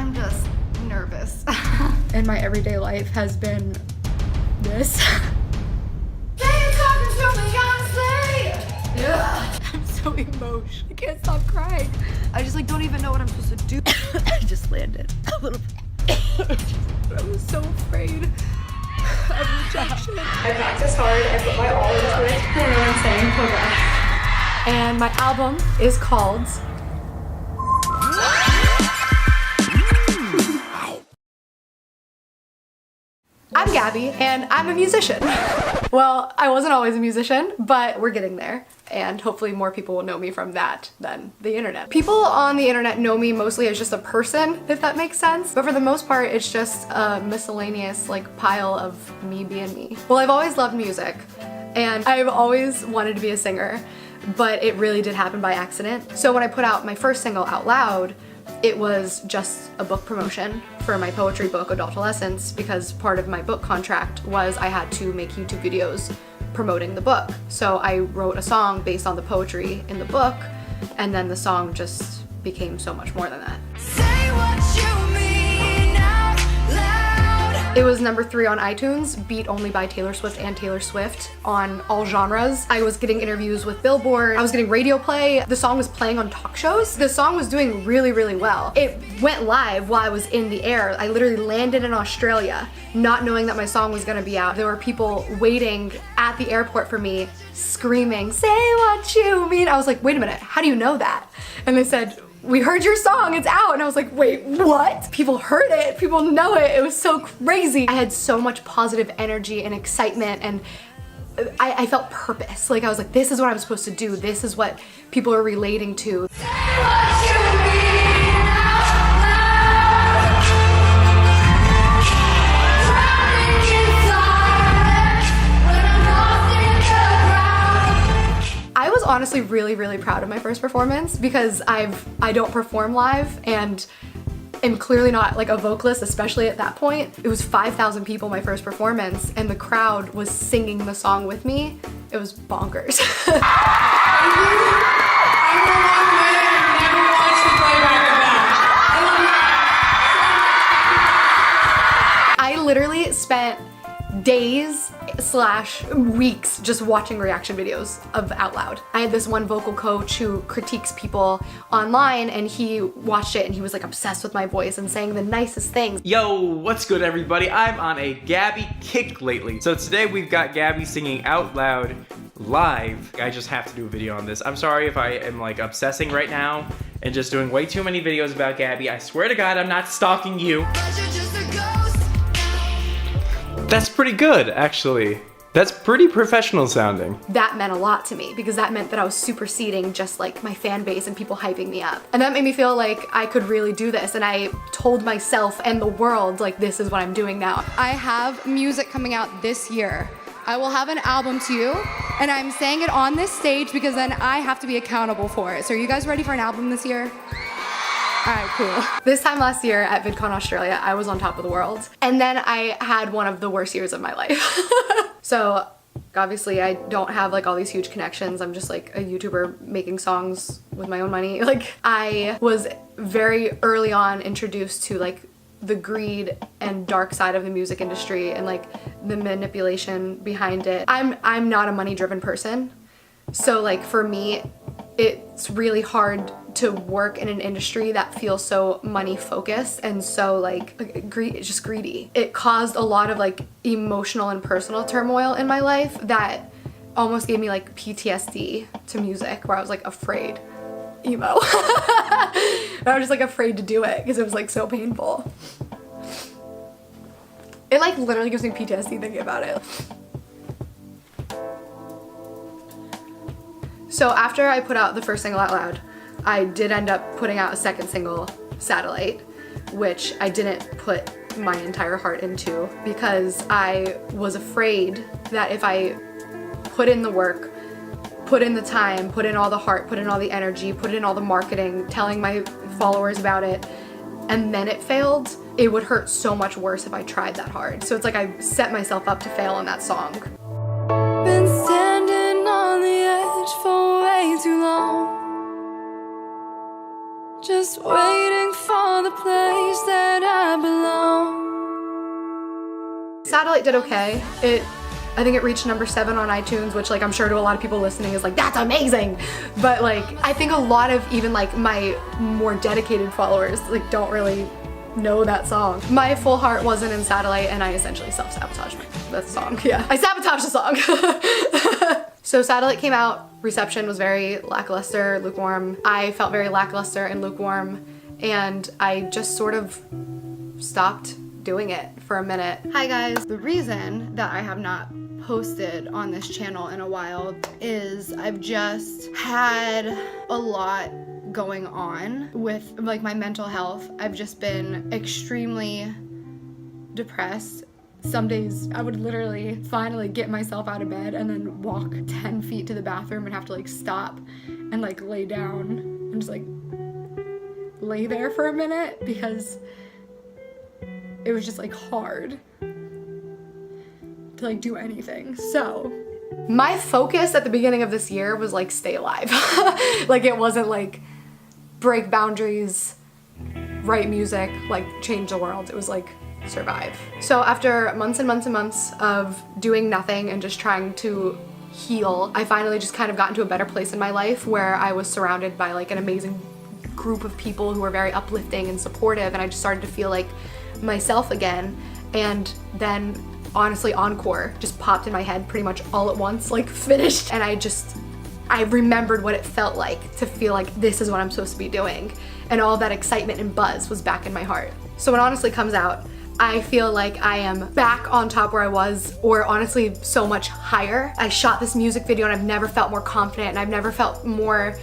I'm just nervous. And my everyday life has been this. I'm so emotional. I can't stop crying. I just like don't even know what I'm supposed to do. I just landed a little bit. I was so afraid of rejection. I practice hard, I put my all into it. I don't know what I'm saying, progress. And my album is called I'm Gabby, and I'm a musician. Well, I wasn't always a musician, but we're getting there, and hopefully more people will know me from that than the internet. People on the internet know me mostly as just a person, if that makes sense, but for the most part, it's just a miscellaneous like pile of me being me. Well, I've always loved music, and I've always wanted to be a singer, but it really did happen by accident. So when I put out my first single, Out Loud, it was just a book promotion for my poetry book, Adultolescence, because part of my book contract was I had to make YouTube videos promoting the book. So I wrote a song based on the poetry in the book, and then the song just became so much more than that. Say what you mean out loud. It was number 3 on iTunes, beat only by Taylor Swift and Taylor Swift on all genres. I was getting interviews with Billboard, I was getting radio play, the song was playing on talk shows. The song was doing really, really well. It went live while I was in the air. I literally landed in Australia, not knowing that my song was gonna be out. There were people waiting at the airport for me, screaming, say what you mean. I was like, wait a minute, how do you know that? And they said, we heard your song, it's out. And I was like, wait, what? People heard it, people know it. It was so crazy. I had so much positive energy and excitement, and I felt purpose. Like I was like, this is what I'm supposed to do. This is what people are relating to. Say what you mean out loud. Drowning in silence when I'm lost in the crowd. I was honestly really, really proud of my first performance because I don't perform live and am clearly not like a vocalist, especially at that point. It was 5,000 people my first performance, and the crowd was singing the song with me. It was bonkers. I literally spent days / weeks just watching reaction videos of Out Loud. I had this one vocal coach who critiques people online, and he watched it and he was like obsessed with my voice and saying the nicest things. Yo, what's good everybody? I'm on a Gabby kick lately. So today we've got Gabby singing Out Loud live. I just have to do a video on this. I'm sorry if I am like obsessing right now and just doing way too many videos about Gabby. I swear to God, I'm not stalking you. That's pretty good, actually. That's pretty professional sounding. That meant a lot to me because that meant that I was superseding just like my fan base and people hyping me up. And that made me feel like I could really do this, and I told myself and the world like this is what I'm doing now. I have music coming out this year. I will have an album to you, and I'm saying it on this stage because then I have to be accountable for it. So are you guys ready for an album this year? All right, cool. This time last year at VidCon Australia, I was on top of the world. And then I had one of the worst years of my life. So obviously I don't have like all these huge connections. I'm just like a YouTuber making songs with my own money. Like I was very early on introduced to like the greed and dark side of the music industry and like the manipulation behind it. I'm not a money-driven person. So like for me, it's really hard to work in an industry that feels so money focused and so like just greedy. It caused a lot of like emotional and personal turmoil in my life that almost gave me like PTSD to music, where I was like afraid. Emo. I was just like afraid to do it because it was like so painful. It like literally gives me PTSD thinking about it. So after I put out the first single, Out Loud, I did end up putting out a second single, Satellite, which I didn't put my entire heart into because I was afraid that if I put in the work, put in the time, put in all the heart, put in all the energy, put in all the marketing, telling my followers about it, and then it failed, it would hurt so much worse if I tried that hard. So it's like I set myself up to fail on that song. Been standing on the edge for way too long, just waiting for the place that Satellite did okay. I think it reached number 7 on iTunes, which like I'm sure to a lot of people listening is like, that's amazing. But like, I think a lot of even like my more dedicated followers like don't really know that song. My full heart wasn't in Satellite and I essentially self-sabotaged that song. Yeah, I sabotaged the song. So Satellite came out, reception was very lackluster, lukewarm. I felt very lackluster and lukewarm, and I just sort of stopped doing it for a minute. Hi guys, the reason that I have not posted on this channel in a while is I've just had a lot going on with like my mental health. I've just been extremely depressed. Some days I would literally finally get myself out of bed and then walk 10 feet to the bathroom and have to like stop and like lay down and just like lay there for a minute because it was just like hard to like do anything. So my focus at the beginning of this year was like stay alive. Like it wasn't like break boundaries, write music, like change the world. It was like survive. So after months and months and months of doing nothing and just trying to heal, I finally just kind of got into a better place in my life where I was surrounded by like an amazing group of people who were very uplifting and supportive, and I just started to feel like myself again. And then honestly Encore just popped in my head pretty much all at once, like finished, and I remembered what it felt like to feel like this is what I'm supposed to be doing, and all that excitement and buzz was back in my heart. So when Honestly comes out, I feel like I am back on top where I was, or honestly so much higher. I shot this music video and I've never felt more confident, and I've never felt more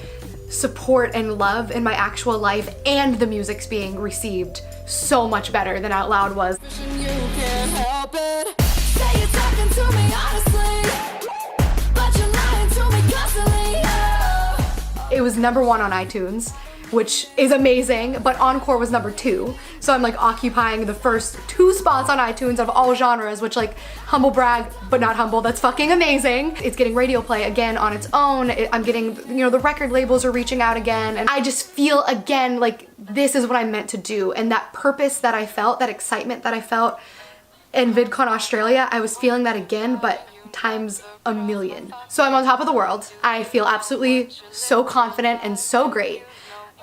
support and love in my actual life, and the music's being received so much better than Out Loud was. You can't help it. Say you're talking to me honestly, but you're lying to me constantly. Oh. It was number 1 on iTunes, which is amazing, but Encore was number 2. So I'm like occupying the first 2 spots on iTunes of all genres, which like humble brag, but not humble, that's fucking amazing. It's getting radio play again on its own. I'm getting, you know, the record labels are reaching out again, and I just feel again like this is what I'm meant to do. And that purpose that I felt, that excitement that I felt in VidCon Australia, I was feeling that again, but times a million. So I'm on top of the world. I feel absolutely so confident and so great.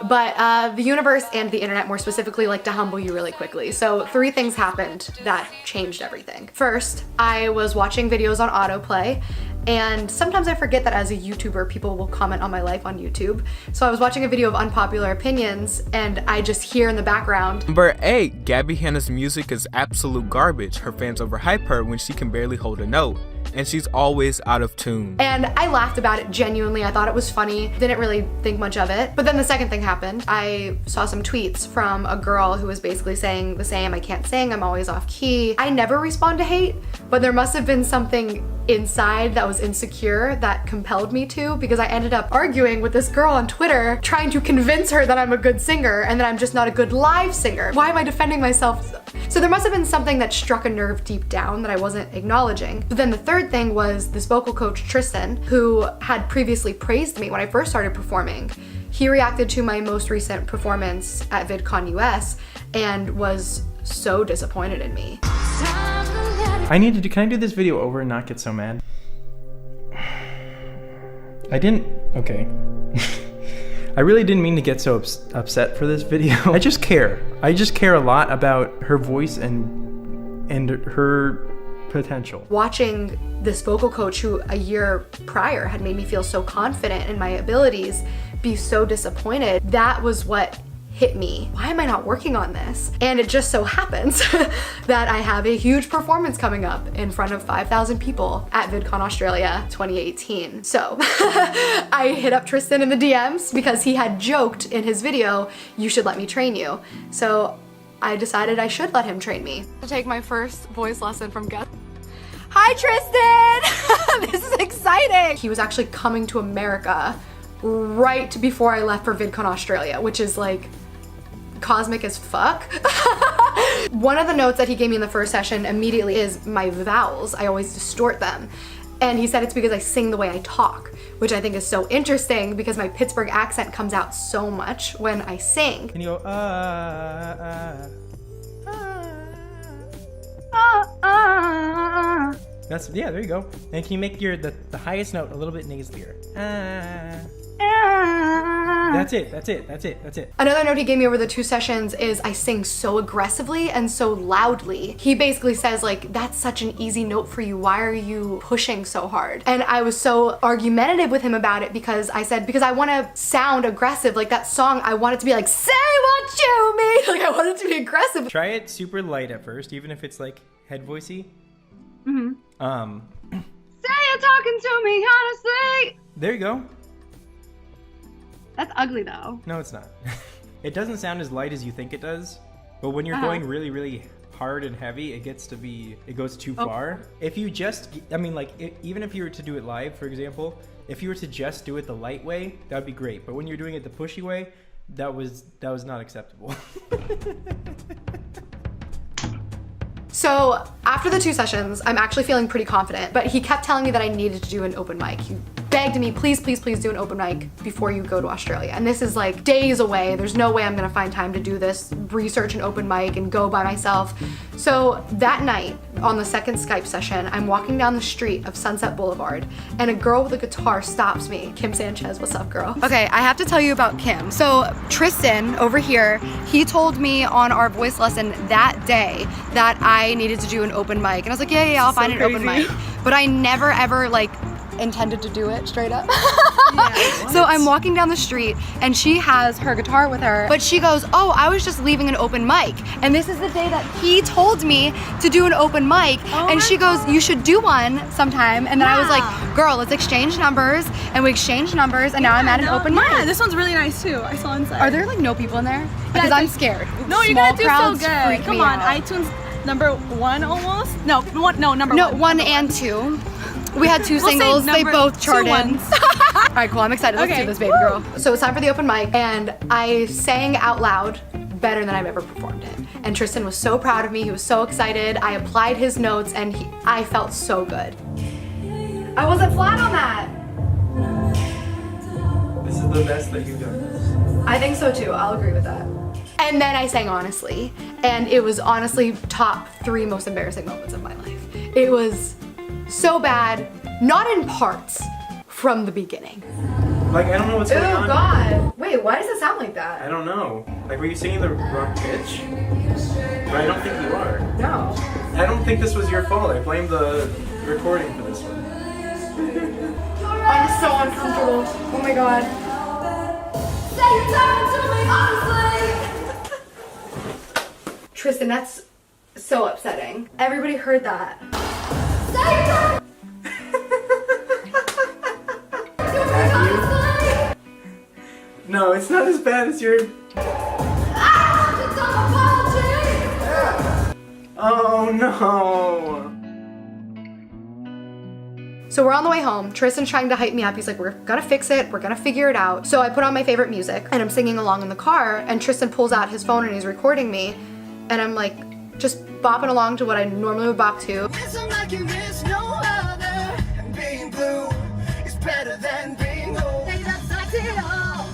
But the universe and the internet more specifically like to humble you really quickly. So 3 things happened that changed everything. First, I was watching videos on autoplay, and sometimes I forget that as a YouTuber, people will comment on my life on YouTube. So I was watching a video of unpopular opinions, and I just hear in the background, Number 8, Gabby Hanna's music is absolute garbage. Her fans overhype her when she can barely hold a note, and she's always out of tune. and I laughed about it genuinely. I thought it was funny, didn't really think much of it. But then the second thing happened. I saw some tweets from a girl who was basically saying the same, I can't sing, I'm always off key. I never respond to hate, but there must have been something inside that was insecure that compelled me to, because I ended up arguing with this girl on Twitter trying to convince her that I'm a good singer and that I'm just not a good live singer. Why am I defending myself? So there must have been something that struck a nerve deep down that I wasn't acknowledging. But then the third thing was this vocal coach Tristan, who had previously praised me when I first started performing. He reacted to my most recent performance at VidCon US and was so disappointed in me. Can I do this video over and not get so mad? Okay. I really didn't mean to get so upset for this video. I just care a lot about her voice and her potential. Watching this vocal coach who a year prior had made me feel so confident in my abilities be so disappointed, that was what hit me. Why am I not working on this? And it just so happens that I have a huge performance coming up in front of 5,000 people at VidCon Australia 2018. So I hit up Tristan in the DMs because he had joked in his video, you should let me train you. So I decided I should let him train me. To take my first voice lesson from Gus. Hi Tristan! This is exciting! He was actually coming to America right before I left for VidCon Australia, which is like cosmic as fuck. One of the notes that he gave me in the first session immediately is my vowels. I always distort them. And he said it's because I sing the way I talk, which I think is so interesting because my Pittsburgh accent comes out so much when I sing. And you go, That's, yeah, there you go. And can you make the highest note a little bit nasalier? That's it. Another note he gave me over the 2 sessions is I sing so aggressively and so loudly. He basically says like, that's such an easy note for you. Why are you pushing so hard? And I was so argumentative with him about it because I said, because I want to sound aggressive. Like that song, I want it to be like, say what you mean. Like I want it to be aggressive. Try it super light at first, even if it's like head voicey. Say you're talking to me, honestly. There you go. That's ugly though. No, it's not. It doesn't sound as light as you think it does, but when you're going really, really hard and heavy, it goes too far. If you just, I mean, like, even if you were to do it live, for example, if you were to just do it the light way, that would be great. But when you're doing it the pushy way, that was not acceptable. So after the 2 sessions, I'm actually feeling pretty confident, but he kept telling me that I needed to do an open mic. He begged me, please, please, please do an open mic before you go to Australia. And this is like days away. There's no way I'm gonna find time to do this, research an open mic and go by myself. So that night on the 2nd Skype session, I'm walking down the street of Sunset Boulevard and a girl with a guitar stops me. Kim Sanchez, what's up, girl? Okay, I have to tell you about Kim. So Tristan over here, he told me on our voice lesson that day that I needed to do an open mic. And I was like, yeah, I'll find an open mic. But I never ever like intended to do it straight up. So I'm walking down the street and she has her guitar with her, but she goes, oh, I was just leaving an open mic. And this is the day that he told me to do an open mic. And she goes, you should do one sometime. And then I was like, girl, let's exchange numbers. And we exchanged numbers and now I'm at an open mic. Yeah, this one's really nice too. I saw inside. Are there like no people in there? Because I'm scared. No, you're Small gonna do so crowds good. freak Come me on, out. iTunes #1 almost? Number one. No, 1 and 2. We had 2 We'll say singles, they number both 2 charted. ones. All right, cool, I'm excited, let's do this, baby girl. So it's time for the open mic, and I sang out loud better than I've ever performed it. And Tristan was so proud of me, he was so excited. I applied his notes, and I felt so good. I wasn't flat on that. This is the best that you've done. I think so too, I'll agree with that. And then I sang Honestly, and it was honestly top 3 most embarrassing moments of my life. It was so bad, not in parts, from the beginning. Like, I don't know what's going on. Oh God. Wait, why does it sound like that? I don't know. Like, were you singing the wrong pitch? But I don't think you are. No. I don't think this was your fault. I blame the recording for this one. I'm so uncomfortable. Oh my God. Say you're talking to me honestly. Tristan, that's so upsetting. Everybody heard that. Say you're talking No, it's not as bad as your... Oh no! So we're on the way home. Tristan's trying to hype me up. He's like, we're gonna fix it. We're gonna figure it out. So I put on my favorite music and I'm singing along in the car, and Tristan pulls out his phone and he's recording me. And I'm like, just bopping along to what I normally would bop to. like you miss no other. Being blue is better than being old. Hey, that's not it all.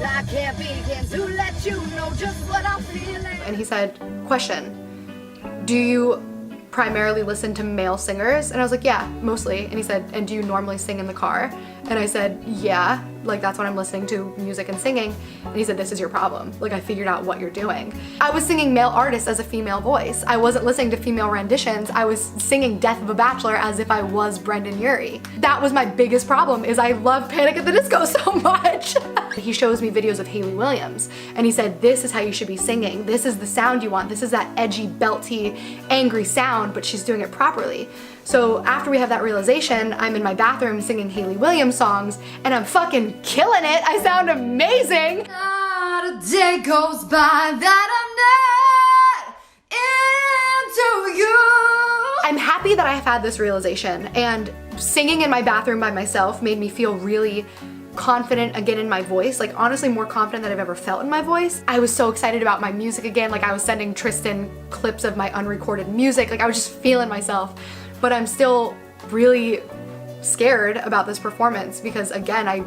I can't begin to let you know just what I'm feeling. And he said, question, do you primarily listen to male singers? And I was like, yeah, mostly. And he said, and do you normally sing in the car? And I said, yeah, like that's when I'm listening to music and singing. And he said, this is your problem. Like I figured out what you're doing. I was singing male artists as a female voice. I wasn't listening to female renditions. I was singing Death of a Bachelor as if I was Brendan Urie. That was my biggest problem, is I love Panic at the Disco so much. He shows me videos of Hayley Williams and he said, this is how you should be singing. This is the sound you want. This is that edgy, belty, angry sound, but she's doing it properly. So after we have that realization, I'm in my bathroom singing Hayley Williams songs and I'm fucking killing it. I sound amazing. Not a day goes by that I'm not into you. I'm happy that I have had this realization, and singing in my bathroom by myself made me feel really confident again in my voice, like honestly more confident than I've ever felt in my voice. I was so excited about my music again, like I was sending Tristan clips of my unrecorded music, like I was just feeling myself. But I'm still really scared about this performance because again, I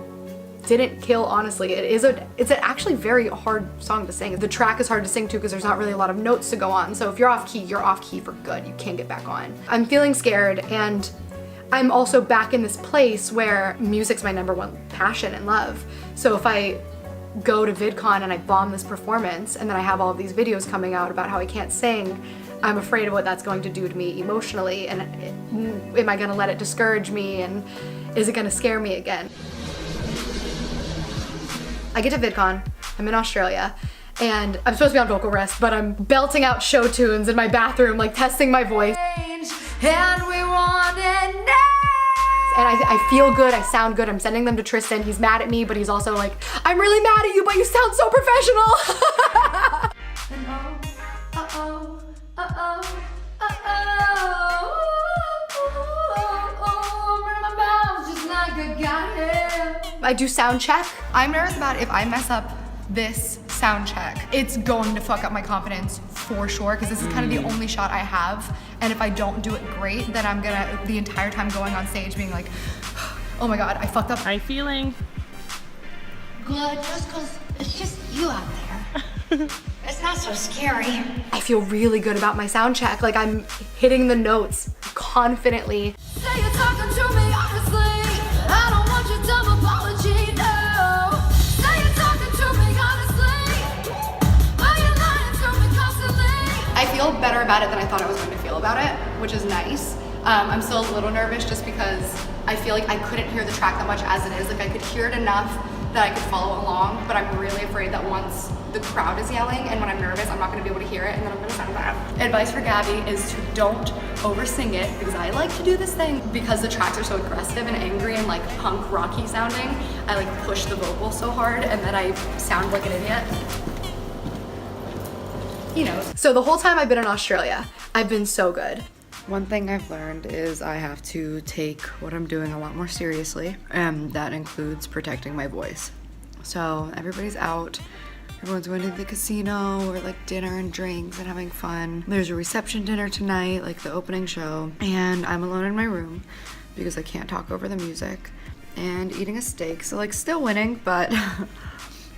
didn't kill, honestly. It's an actually very hard song to sing. The track is hard to sing too because there's not really a lot of notes to go on. So if you're off key for good. You can't get back on. I'm feeling scared, and I'm also back in this place where music's my #1 passion and love. So if I go to VidCon and I bomb this performance and then I have all of these videos coming out about how I can't sing, I'm afraid of what that's going to do to me emotionally, and am I gonna let it discourage me, and is it gonna scare me again? I get to VidCon, I'm in Australia, and I'm supposed to be on vocal rest, but I'm belting out show tunes in my bathroom, like testing my voice. And we want it now. And I feel good, I sound good, I'm sending them to Tristan. He's mad at me, but he's also like, I'm really mad at you, but you sound so professional. I do sound check. I'm nervous about if I mess up this sound check, it's going to fuck up my confidence for sure, because this is kind of the only shot I have, and if I don't do it great, then I'm gonna, the entire time going on stage, being like, oh my god, I fucked up. How you feeling? Good, just cause it's just you out there. It's not so scary. I feel really good about my sound check, like I'm hitting the notes confidently. Say you're talking to me honestly. I don't want your dumb apology, no. Say you're talking to me honestly. But you're lying to me constantly. I feel better about it than I thought I was going to feel about it, which is nice. I'm still a little nervous just because I feel like I couldn't hear the track that much as it is. Like I could hear it enough that I could follow along, but I'm really afraid that once the crowd is yelling and when I'm nervous, I'm not gonna be able to hear it and then I'm gonna sound bad. Advice for Gabby is to don't over-sing it, because I like to do this thing because the tracks are so aggressive and angry and like punk rocky sounding. I like push the vocals so hard and then I sound like an idiot. He knows. So the whole time I've been in Australia, I've been so good. One thing I've learned is I have to take what I'm doing a lot more seriously, and that includes protecting my voice. So everybody's out, everyone's going to the casino or like dinner and drinks and having fun. There's a reception dinner tonight, like the opening show, and I'm alone in my room because I can't talk over the music, and eating a steak, so like still winning, but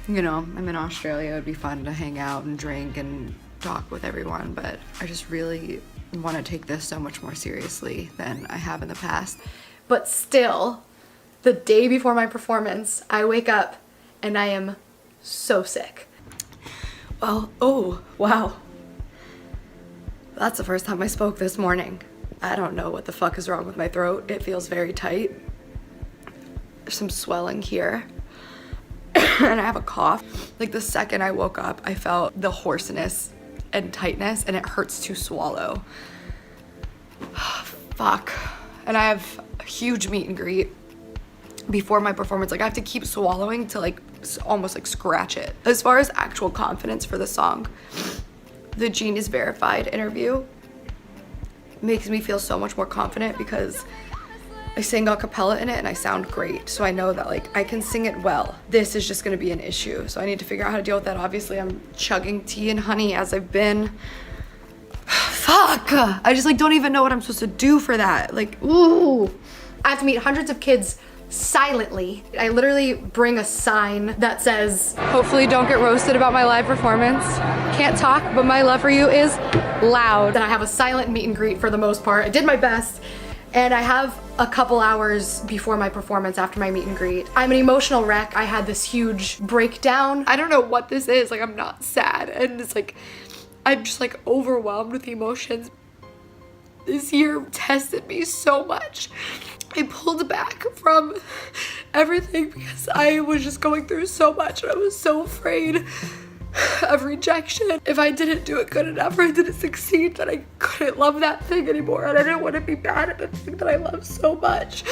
you know, I'm in Australia, it would be fun to hang out and drink and talk with everyone, but I just really want to take this so much more seriously than I have in the past. But still, the day before my performance, I wake up and I am so sick. Well, oh, wow. That's the first time I spoke this morning. I don't know what the fuck is wrong with my throat. It feels very tight. There's some swelling here. And I have a cough. Like the second I woke up, I felt the hoarseness and tightness, and it hurts to swallow. Fuck. And I have a huge meet and greet before my performance. Like I have to keep swallowing to like almost like scratch it. As far as actual confidence for the song, the Genius Verified interview makes me feel so much more confident because I sing a cappella in it and I sound great. So I know that like I can sing it well. This is just gonna be an issue. So I need to figure out how to deal with that. Obviously I'm chugging tea and honey as I've been. Fuck! I just like don't even know what I'm supposed to do for that. Like, ooh. I have to meet hundreds of kids silently. I literally bring a sign that says, hopefully don't get roasted about my live performance. Can't talk, but my love for you is loud. And I have a silent meet and greet for the most part. I did my best. And I have a couple hours before my performance after my meet and greet. I'm an emotional wreck. I had this huge breakdown. I don't know what this is. Like I'm not sad. And it's like, I'm just like overwhelmed with emotions. This year tested me so much. I pulled back from everything because I was just going through so much and I was so afraid of rejection. If I didn't do it good enough or I didn't succeed, then I couldn't love that thing anymore, and I didn't want to be bad at the thing that I love so much.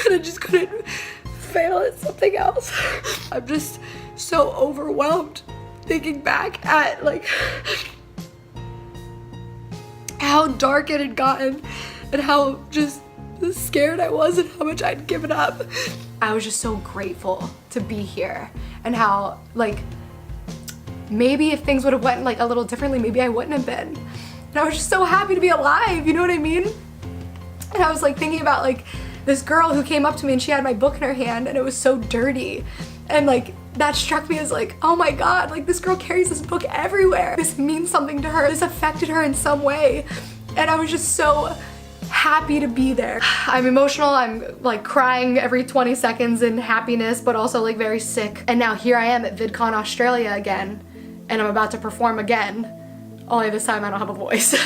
And I just couldn't fail at something else. I'm just so overwhelmed thinking back at like how dark it had gotten and how just scared I was and how much I'd given up. I was just so grateful to be here, and how like maybe if things would have went like a little differently, maybe I wouldn't have been. And I was just so happy to be alive, you know what I mean? And I was like thinking about like this girl who came up to me and she had my book in her hand and it was so dirty. And like, that struck me as like, oh my God, like this girl carries this book everywhere. This means something to her. This affected her in some way. And I was just so happy to be there. I'm emotional, I'm like crying every 20 seconds in happiness, but also like very sick. And now here I am at VidCon Australia again, and I'm about to perform again. Only this time I don't have a voice.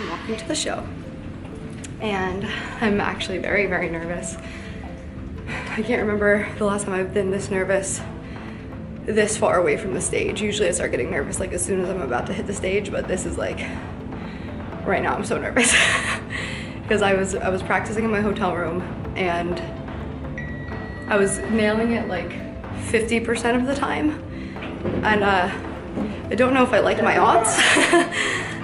Welcome to the show. And I'm actually very, very nervous. I can't remember the last time I've been this nervous this far away from the stage. Usually I start getting nervous like as soon as I'm about to hit the stage, but this is like, right now I'm so nervous. Because I was practicing in my hotel room and I was nailing it like 50% of the time. And I don't know if I like my odds.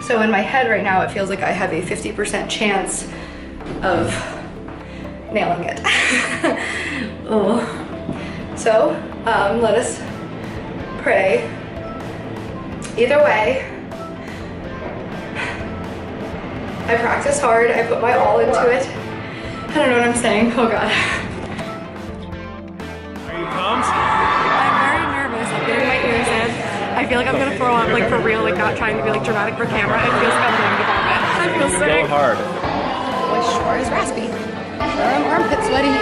So in my head right now, it feels like I have a 50% chance of nailing it. Oh. So let us pray. Either way, I practice hard, I put my all into it. I don't know what I'm saying, oh God. Are you pumped? I'm very nervous. I'm getting my ears in. I feel like I'm gonna throw up, like for real, like not trying to be like dramatic for camera. It feels like I'm going to vomit. I feel sick. Go hard. Voice sure is raspy. I'm armpit sweaty.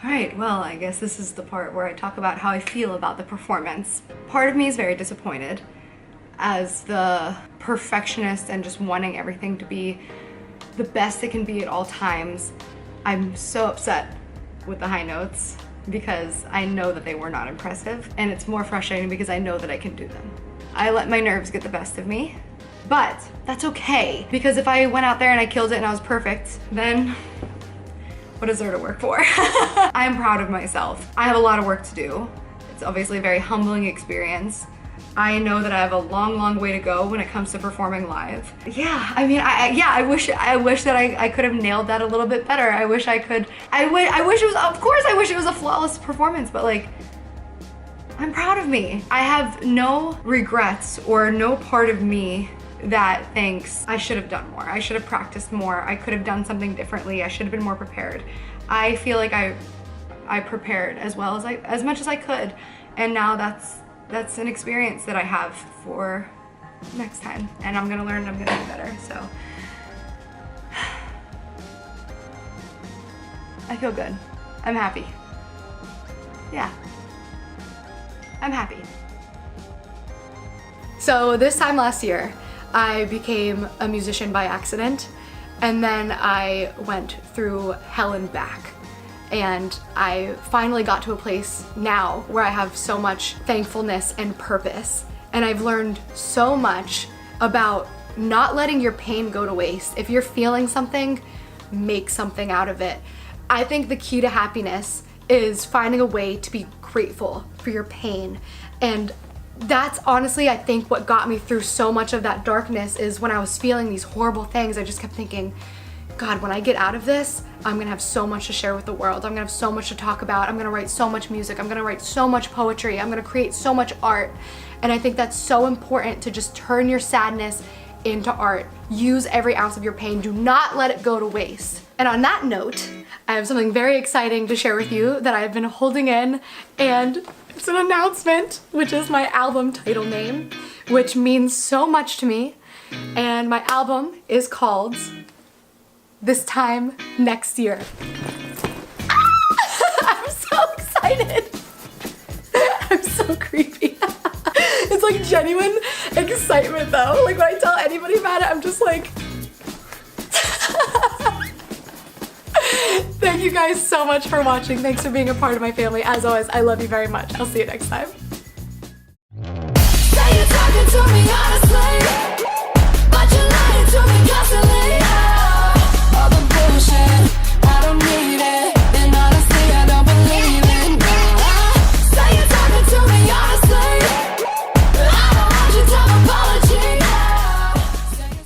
Alright, well, I guess this is the part where I talk about how I feel about the performance. Part of me is very disappointed as the perfectionist and just wanting everything to be the best it can be at all times. I'm so upset with the high notes because I know that they were not impressive, and it's more frustrating because I know that I can do them. I let my nerves get the best of me, but that's okay, because if I went out there and I killed it and I was perfect, then what is there to work for? I'm proud of myself. I have a lot of work to do. It's obviously a very humbling experience. I know that I have a long, long way to go when it comes to performing live. Yeah, I mean, I wish that I could have nailed that a little bit better. I wish I could. I wish it was, of course I wish it was a flawless performance, but like, I'm proud of me. I have no regrets or no part of me that thinks I should have done more. I should have practiced more. I could have done something differently. I should have been more prepared. I feel like I prepared as well as much as I could, and now that's an experience that I have for next time, and I'm gonna learn and I'm gonna do better. So I feel good. I'm happy. Yeah, I'm happy. So this time last year, I became a musician by accident, and then I went through hell and back. And I finally got to a place now where I have so much thankfulness and purpose. And I've learned so much about not letting your pain go to waste. If you're feeling something, make something out of it. I think the key to happiness is finding a way to be grateful for your pain And that's honestly, I think, what got me through so much of that darkness is when I was feeling these horrible things, I just kept thinking, God, when I get out of this, I'm gonna have so much to share with the world. I'm gonna have so much to talk about. I'm gonna write so much music. I'm gonna write so much poetry. I'm gonna create so much art. And I think that's so important to just turn your sadness into art. Use every ounce of your pain. Do not let it go to waste. And on that note, I have something very exciting to share with you that I've been holding in, and it's an announcement, which is my album title name, which means so much to me. And my album is called This Time Next Year. I'm so excited. I'm so creepy. It's like genuine excitement though. Like when I tell anybody about it, I'm just like, thank you guys so much for watching. Thanks for being a part of my family. As always, I love you very much. I'll see you next time.